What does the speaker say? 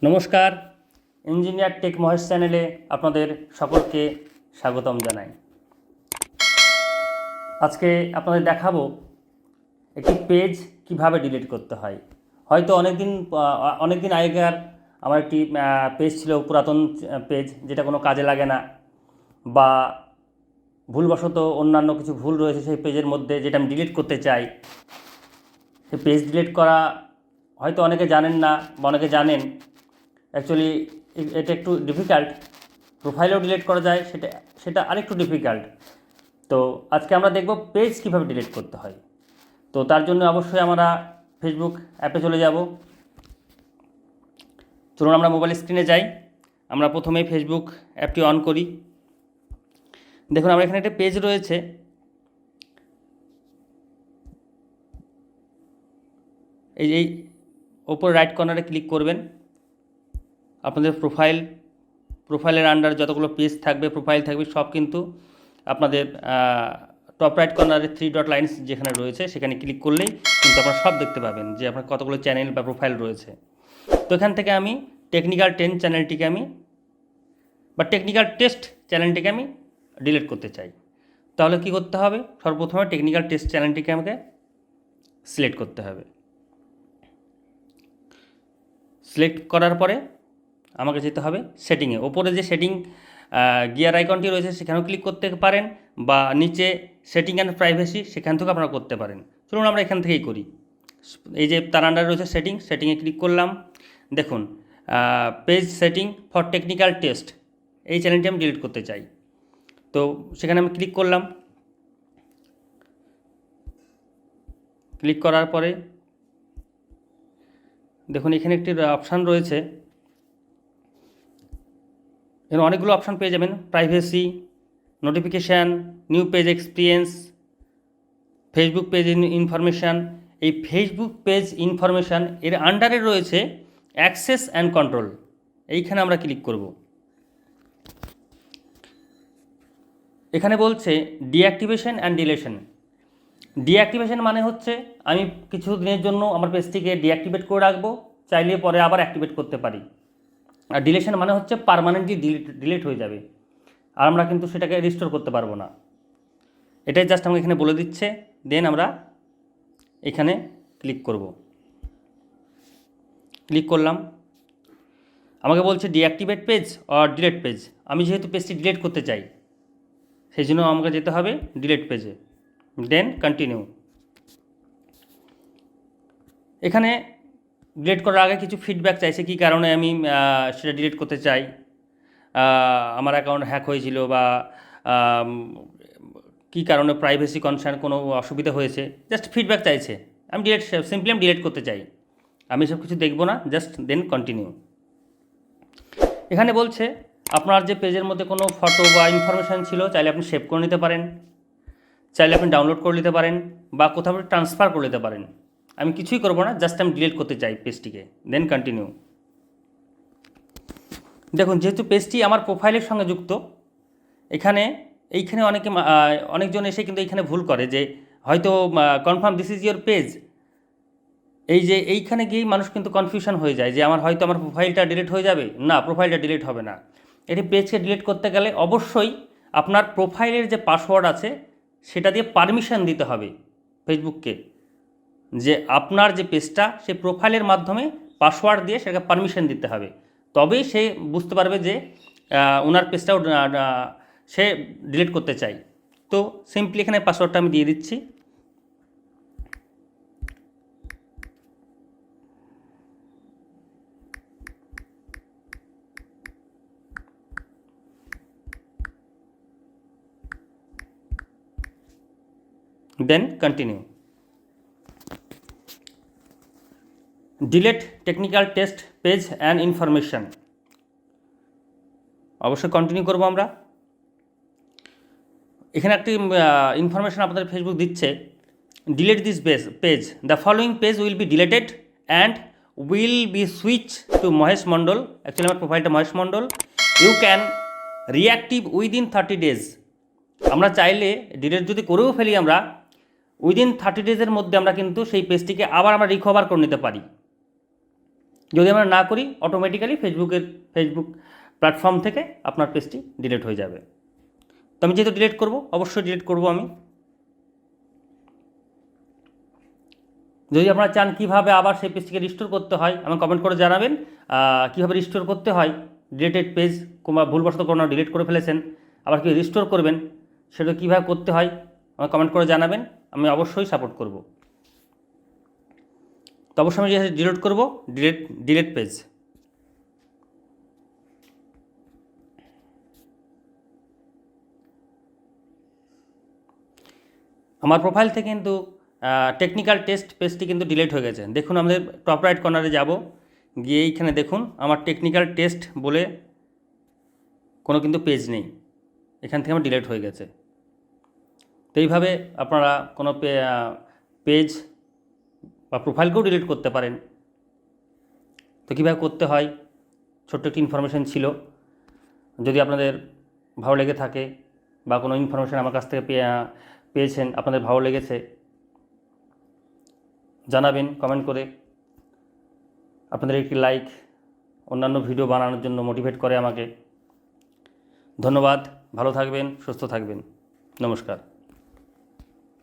নমস্কার, engineer take Mahesh চ্যানেলে আপনাদের সকলকে স্বাগতম জানাই। আজকে আপনাদের দেখাবো একটি পেজ কিভাবে ডিলিট করতে হয়। হয়তো অনেক দিন আগেকার আমার একটি পেজ ছিল, পুরাতন পেজ, যেটা কোনো কাজে লাগে না, বা ভুলবশত অন্যান্য কিছু ভুল রয়েছে সেই পেজের মধ্যে, যেটা আমি ডিলিট করতে চাই। সেই পেজ ডিলিট করা হয়তো অনেকে জানেন না বা অনেকে জানেন। অ্যাকচুয়ালি এটা একটু ডিফিকাল্ট। প্রোফাইলেও ডিলিট করা যায়, সেটা আরেকটু ডিফিকাল্ট। তো আজকে আমরা দেখব পেজ কীভাবে ডিলিট করতে হয়। তো তার জন্য অবশ্যই আমরা ফেসবুক অ্যাপে চলে যাব। চলুন আমরা মোবাইল স্ক্রিনে যাই। আমরা প্রথমেই ফেসবুক অ্যাপটি অন করি। দেখুন, আমার এখানে একটা পেজ রয়েছে। এই ওপর রাইট কর্নারে ক্লিক করবেন। আপনাদের প্রোফাইলের আন্ডার যতগুলো পেজ থাকবে, প্রোফাইল থাকবে, সব কিন্তু আপনাদের টপ রাইট কর্নারে 3 ডট লাইন্স যেখানে রয়েছে সেখানে ক্লিক করলেই কিন্তু আপনারা সব দেখতে পাবেন যে আপনার কতগুলো চ্যানেল বা প্রোফাইল রয়েছে। তো এখান থেকে আমি টেকনিক্যাল টেস্ট চ্যানেলটিকে আমি ডিলিট করতে চাই। তাহলে কি করতে হবে? সর্বপ্রথমে টেকনিক্যাল টেস্ট চ্যানেলটিকে আমাকে সিলেক্ট করতে হবে। সিলেক্ট করার পরে আমাকে যেতে হবে সেটিংয়ে। ওপরে যে সেটিং গিয়ার আইকনটি রয়েছে সেখানেও ক্লিক করতে পারেন, বা নিচে সেটিং অ্যান্ড প্রাইভেসি সেখান থেকেও আপনারা করতে পারেন। চলুন আমরা এখান থেকেই করি। এই যে তার আন্ডারে রয়েছে সেটিংয়ে ক্লিক করলাম। দেখুন, page setting for technical test, এই চ্যানেলটি আমি ডিলিট করতে চাই। তো সেখানে আমি ক্লিক করলাম। ক্লিক করার পরে দেখুন এখানে একটি অপশান রয়েছে। এখানে অনেকগুলো অপশান পেয়ে যাবেন: privacy, notification, new page experience, Facebook page information. এই ফেসবুক পেজ ইনফরমেশান এর আন্ডারে রয়েছে অ্যাক্সেস অ্যান্ড কন্ট্রোল। এইখানে আমরা ক্লিক করব। এখানে বলছে ডিঅ্যাক্টিভেশন অ্যান্ড ডিলেশন। ডিঅ্যাক্টিভেশন মানে হচ্ছে আমি কিছু দিনের জন্য আমার পেজটিকে ডিঅ্যাক্টিভেট করে রাখবো, চাইলে পরে আবার অ্যাক্টিভেট করতে পারি। আর ডিলেশন মানে হচ্ছে পার্মানেন্টলি ডিলিট হয়ে যাবে, আর আমরা কিন্তু সেটাকে রিস্টোর করতে পারবো না। এটাই জাস্ট আমাকে এখানে বলে দিচ্ছে। দেন আমরা এখানে ক্লিক করব। ক্লিক করলাম। আমাকে বলছে deactivate page or delete page. আমি যেহেতু পেজটি ডিলিট করতে চাই, সেই জন্য আমাকে যেতে হবে ডিলিট পেজে। দেন কন্টিনিউ। এখানে ডিলিট করার আগে কিছু ফিডব্যাক চাইছে, কী কারণে আমি সেটা ডিলিট করতে চাই। আমার অ্যাকাউন্ট হ্যাক হয়েছিল, বা কী কারণে প্রাইভেসি কনসার্ন কোনো অসুবিধা হয়েছে, জাস্ট ফিডব্যাক চাইছে। আমি সিম্পলি ডিলিট করতে চাই। আমি সব কিছু দেখব না, জাস্ট দেন কন্টিনিউ। এখানে বলছে আপনার যে পেজের মধ্যে কোনো ফটো বা ইনফরমেশান ছিল, চাইলে আপনি সেভ করে নিতে পারেন, চাইলে আপনি ডাউনলোড করে নিতে পারেন, বা কোথাও ট্রান্সফার করে নিতে পারেন। আমি কিছুই করব না, জাস্ট আমি ডিলিট করতে চাই পেজটিকে। Then continue. দেখুন, যেহেতু পেজটি আমার প্রোফাইলের সঙ্গে যুক্ত, এইখানে অনেকজন এসে কিন্তু এইখানে ভুল করে যে হয়তো confirm this is your page. এইখানে গিয়েই মানুষ কিন্তু কনফিউশন হয়ে যায় যে আমার প্রোফাইলটা ডিলিট হয়ে যাবে। না, প্রোফাইলটা ডিলিট হবে না। এটি পেজকে ডিলিট করতে গেলে অবশ্যই আপনার প্রোফাইলের যে পাসওয়ার্ড আছে সেটা দিয়ে পারমিশন দিতে হবে ফেসবুককে, যে আপনার যে পেজটা সেই প্রোফাইলের মাধ্যমে পাসওয়ার্ড দিয়ে সেটাকে পারমিশন দিতে হবে। তবেই সে বুঝতে পারবে যে ওনার পেজটাও সে ডিলিট করতে চাই। তো সিম্পলি এখানে পাসওয়ার্ডটা আমি দিয়ে দিচ্ছি। Then continue. Delete technical test page and information, অবশ্যই কন্টিনিউ করব আমরা। এখানে একটি ইনফরমেশান আপনাদের ফেসবুক দিচ্ছে, delete this page, the following page will be deleted and will be switch to Mahesh Mandal. Actually আমার প্রোফাইলটা Mahesh Mandal. You can reactive within 30 days। আমরা চাইলে ডিলিট যদি করেও ফেলি, আমরা উইদিন 30 days মধ্যে আমরা কিন্তু সেই পেজটিকে আবার আমরা রিকভার করে নিতে পারি। যদি আমরা না করি অটোমেটিক্যালি ফেসবুক প্ল্যাটফর্ম থেকে আপনার পেজটি ডিলিট হয়ে যাবে। তো আমি যেহেতু ডিলিট করব, অবশ্যই ডিলিট করব আমি। যদি আপনারা চান কীভাবে আবার সেই পেজটিকে রিস্টোর করতে হয়, আমাকে কমেন্ট করে জানাবেন। কীভাবে রিস্টোর করতে হয়, ডিলিটেড পেজ কিংবা ভুলবশত কোনো ডিলিট করে ফেলেছেন, আবার কি রিস্টোর করবেন, সেটা কীভাবে করতে হয় আমাকে কমেন্ট করে জানাবেন, আমি অবশ্যই সাপোর্ট করব। তো অবশ্যই আমি ডিলিট করব, ডিলিট পেজ। আমার প্রোফাইল থেকে কিন্তু টেকনিক্যাল টেস্ট পেজটি কিন্তু ডিলিট হয়ে গেছে। দেখুন, আমাদের টপ রাইট কর্নারে যাব, গিয়ে এইখানে দেখুন আমার টেকনিক্যাল টেস্ট বলে কোনো কিন্তু পেজ নেই, এখান থেকে আমার ডিলিট হয়ে গেছে। তো এইভাবে আপনারা কোনো পেজ বা প্রোফাইলকেও ডিলিট করতে পারেন। তো কীভাবে করতে হয় ছোট্ট একটি ইনফরমেশান ছিল। যদি আপনাদের ভালো লেগে থাকে বা কোনো ইনফরমেশান আমার কাছ থেকে পেয়েছেন, আপনাদের ভালো লেগেছে, জানাবেন কমেন্ট করে। আপনাদের একটি লাইক অন্যান্য ভিডিও বানানোর জন্য মোটিভেট করে আমাকে। ধন্যবাদ, ভালো থাকবেন, সুস্থ থাকবেন, নমস্কার।